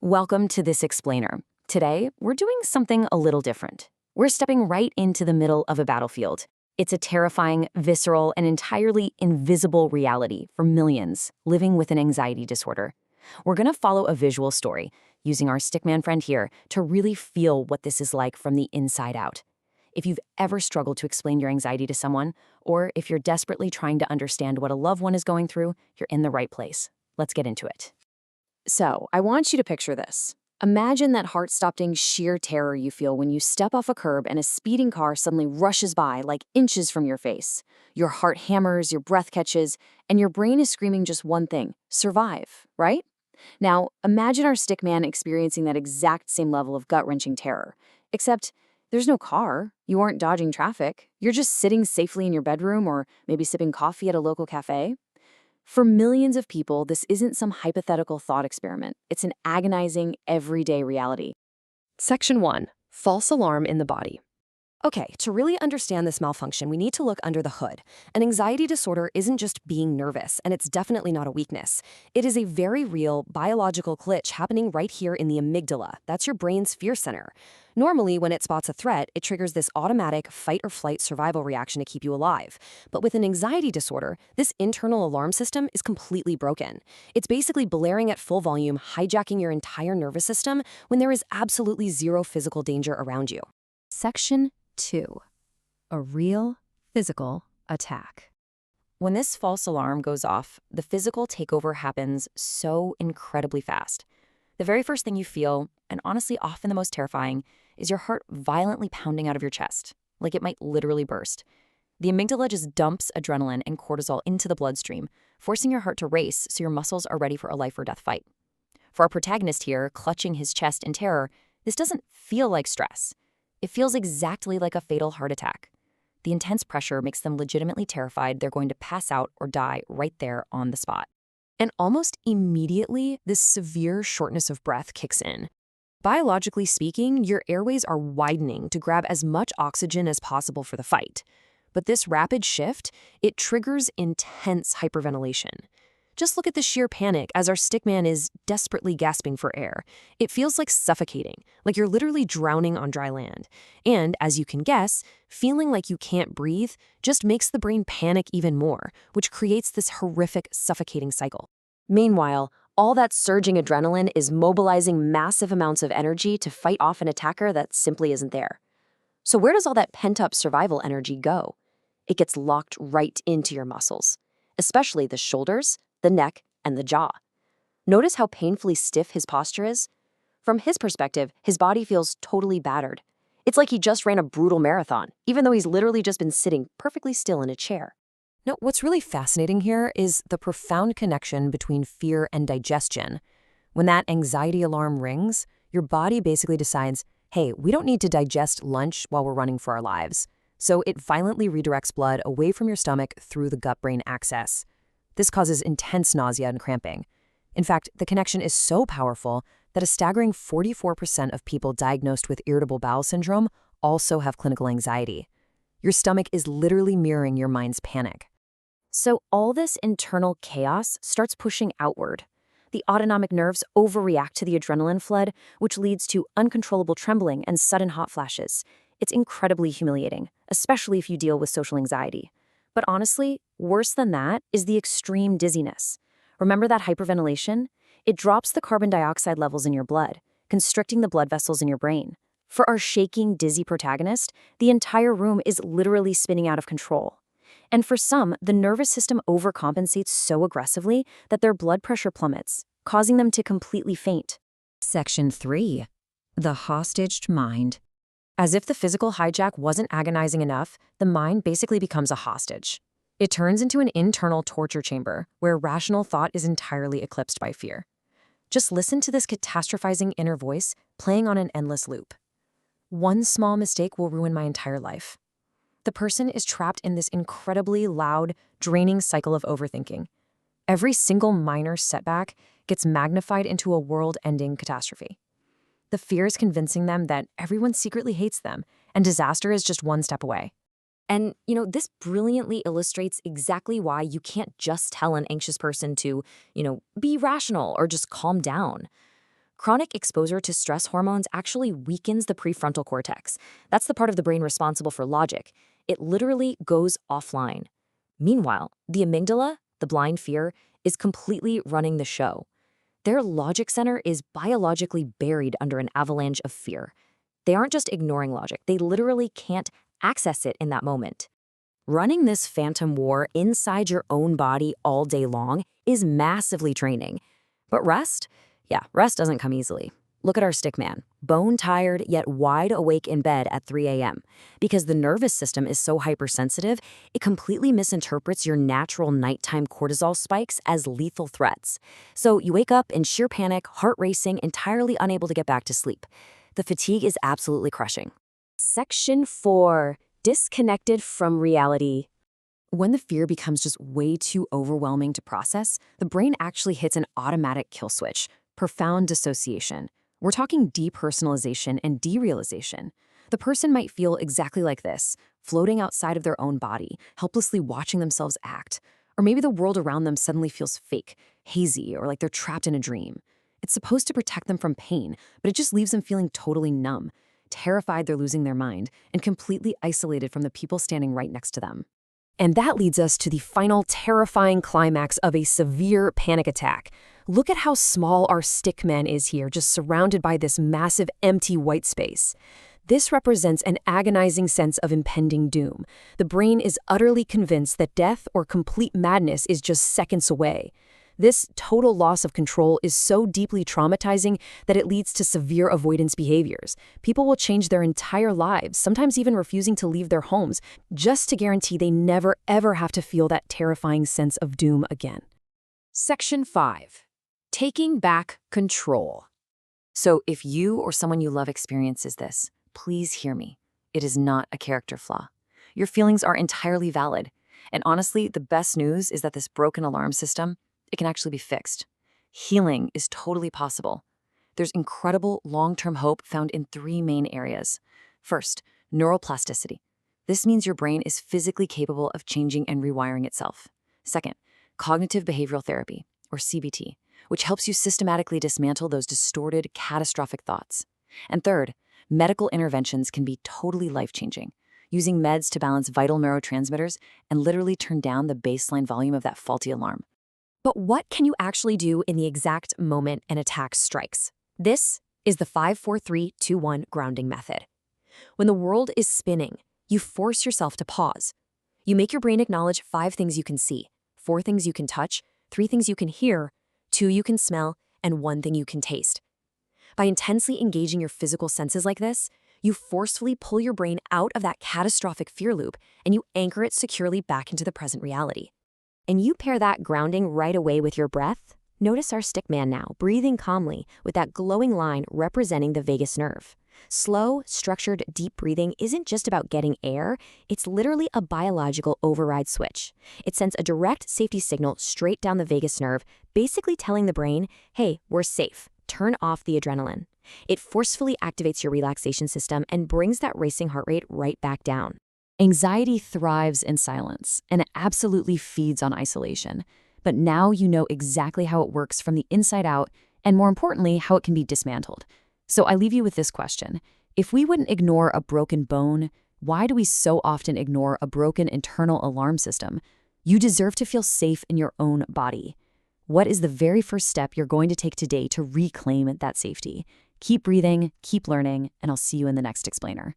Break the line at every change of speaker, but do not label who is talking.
Welcome to This Explainer. Today, we're doing something a little different. We're stepping right into the middle of a battlefield. It's a terrifying, visceral, and entirely invisible reality for millions living with an anxiety disorder. We're going to follow a visual story, using our stickman friend here to really feel what this is like from the inside out. If you've ever struggled to explain your anxiety to someone, or if you're desperately trying to understand what a loved one is going through, you're in the right place. Let's get into it. So, I want you to picture this. Imagine that heart-stopping sheer terror you feel when you step off a curb and a speeding car suddenly rushes by like inches from your face. Your heart hammers, your breath catches, and your brain is screaming just one thing: survive, right? Now, imagine our stickman experiencing that exact same level of gut-wrenching terror. Except, there's no car, you aren't dodging traffic, you're just sitting safely in your bedroom or maybe sipping coffee at a local cafe. For millions of people, this isn't some hypothetical thought experiment. It's an agonizing, everyday reality.
Section 1. False alarm in the body. Okay, to really understand this malfunction, we need to look under the hood. An anxiety disorder isn't just being nervous, and it's definitely not a weakness. It is a very real biological glitch happening right here in the amygdala. That's your brain's fear center. Normally, when it spots a threat, it triggers this automatic fight-or-flight survival reaction to keep you alive. But with an anxiety disorder, this internal alarm system is completely broken. It's basically blaring at full volume, hijacking your entire nervous system when there is absolutely zero physical danger around you.
Section 2. A real physical attack. When this false alarm goes off, the physical takeover happens so incredibly fast. The very first thing you feel, and honestly often the most terrifying, is your heart violently pounding out of your chest, like it might literally burst. The amygdala just dumps adrenaline and cortisol into the bloodstream, forcing your heart to race so your muscles are ready for a life or death fight. For our protagonist here, clutching his chest in terror, this doesn't feel like stress. It feels exactly like a fatal heart attack. The intense pressure makes them legitimately terrified they're going to pass out or die right there on the spot.
And almost immediately, this severe shortness of breath kicks in. Biologically speaking, your airways are widening to grab as much oxygen as possible for the fight. But this rapid shift, it triggers intense hyperventilation. Just look at the sheer panic as our stickman is desperately gasping for air. It feels like suffocating, like you're literally drowning on dry land. And, as you can guess, feeling like you can't breathe just makes the brain panic even more, which creates this horrific, suffocating cycle. Meanwhile, all that surging adrenaline is mobilizing massive amounts of energy to fight off an attacker that simply isn't there. So where does all that pent-up survival energy go? It gets locked right into your muscles, especially the shoulders, the neck, and the jaw. Notice how painfully stiff his posture is? From his perspective, his body feels totally battered. It's like he just ran a brutal marathon, even though he's literally just been sitting perfectly still in a chair. Now, what's really fascinating here is the profound connection between fear and digestion. When that anxiety alarm rings, your body basically decides, hey, we don't need to digest lunch while we're running for our lives. So it violently redirects blood away from your stomach through the gut-brain axis. This causes intense nausea and cramping. In fact, the connection is so powerful that a staggering 44% of people diagnosed with irritable bowel syndrome also have clinical anxiety. Your stomach is literally mirroring your mind's panic.
So all this internal chaos starts pushing outward. The autonomic nerves overreact to the adrenaline flood, which leads to uncontrollable trembling and sudden hot flashes. It's incredibly humiliating, especially if you deal with social anxiety. But honestly, worse than that is the extreme dizziness. Remember that hyperventilation? It drops the carbon dioxide levels in your blood, constricting the blood vessels in your brain. For our shaking, dizzy protagonist, the entire room is literally spinning out of control. And for some, the nervous system overcompensates so aggressively that their blood pressure plummets, causing them to completely faint.
Section 3. The hostaged mind.
As if the physical hijack wasn't agonizing enough, the mind basically becomes a hostage. It turns into an internal torture chamber where rational thought is entirely eclipsed by fear. Just listen to this catastrophizing inner voice playing on an endless loop. One small mistake will ruin my entire life. The person is trapped in this incredibly loud, draining cycle of overthinking. Every single minor setback gets magnified into a world-ending catastrophe. The fear is convincing them that everyone secretly hates them, and disaster is just one step away. And, this brilliantly illustrates exactly why you can't just tell an anxious person to, be rational or just calm down. Chronic exposure to stress hormones actually weakens the prefrontal cortex. That's the part of the brain responsible for logic. It literally goes offline. Meanwhile, the amygdala, the blind fear, is completely running the show. Their logic center is biologically buried under an avalanche of fear. They aren't just ignoring logic, they literally can't access it in that moment. Running this phantom war inside your own body all day long is massively training. But rest? Yeah, rest doesn't come easily. Look at our stick man, bone-tired yet wide awake in bed at 3 a.m. Because the nervous system is so hypersensitive, it completely misinterprets your natural nighttime cortisol spikes as lethal threats. So you wake up in sheer panic, heart racing, entirely unable to get back to sleep. The fatigue is absolutely crushing. Section 4. Disconnected from reality. When the fear becomes just way too overwhelming to process, the brain actually hits an automatic kill switch, profound dissociation. We're talking depersonalization and derealization. The person might feel exactly like this, floating outside of their own body, helplessly watching themselves act. Or maybe the world around them suddenly feels fake, hazy, or like they're trapped in a dream. It's supposed to protect them from pain, but it just leaves them feeling totally numb, terrified they're losing their mind, and completely isolated from the people standing right next to them. And that leads us to the final terrifying climax of a severe panic attack. Look at how small our stick man is here, just surrounded by this massive empty white space. This represents an agonizing sense of impending doom. The brain is utterly convinced that death or complete madness is just seconds away. This total loss of control is so deeply traumatizing that it leads to severe avoidance behaviors. People will change their entire lives, sometimes even refusing to leave their homes, just to guarantee they never ever have to feel that terrifying sense of doom again. Section 5. Taking back control. So if you or someone you love experiences this, please hear me. It is not a character flaw. Your feelings are entirely valid. And honestly, the best news is that this broken alarm system, it can actually be fixed. Healing is totally possible. There's incredible long-term hope found in 3 main areas. First, neuroplasticity. This means your brain is physically capable of changing and rewiring itself. Second, cognitive behavioral therapy, or CBT, which helps you systematically dismantle those distorted, catastrophic thoughts. And third, medical interventions can be totally life-changing, using meds to balance vital neurotransmitters and literally turn down the baseline volume of that faulty alarm. But what can you actually do in the exact moment an attack strikes? This is the 5-4-3-2-1 grounding method. When the world is spinning, you force yourself to pause. You make your brain acknowledge 5 things you can see, 4 things you can touch, 3 things you can hear, 2 you can smell, and 1 thing you can taste. By intensely engaging your physical senses like this, you forcefully pull your brain out of that catastrophic fear loop and you anchor it securely back into the present reality. And you pair that grounding right away with your breath. Notice our stick man now, breathing calmly with that glowing line representing the vagus nerve. Slow, structured, deep breathing isn't just about getting air, it's literally a biological override switch. It sends a direct safety signal straight down the vagus nerve, basically telling the brain, hey, we're safe, turn off the adrenaline. It forcefully activates your relaxation system and brings that racing heart rate right back down. Anxiety thrives in silence, and it absolutely feeds on isolation. But now you know exactly how it works from the inside out, and more importantly, how it can be dismantled. So I leave you with this question. If we wouldn't ignore a broken bone, why do we so often ignore a broken internal alarm system? You deserve to feel safe in your own body. What is the very first step you're going to take today to reclaim that safety? Keep breathing, keep learning, and I'll see you in the next explainer.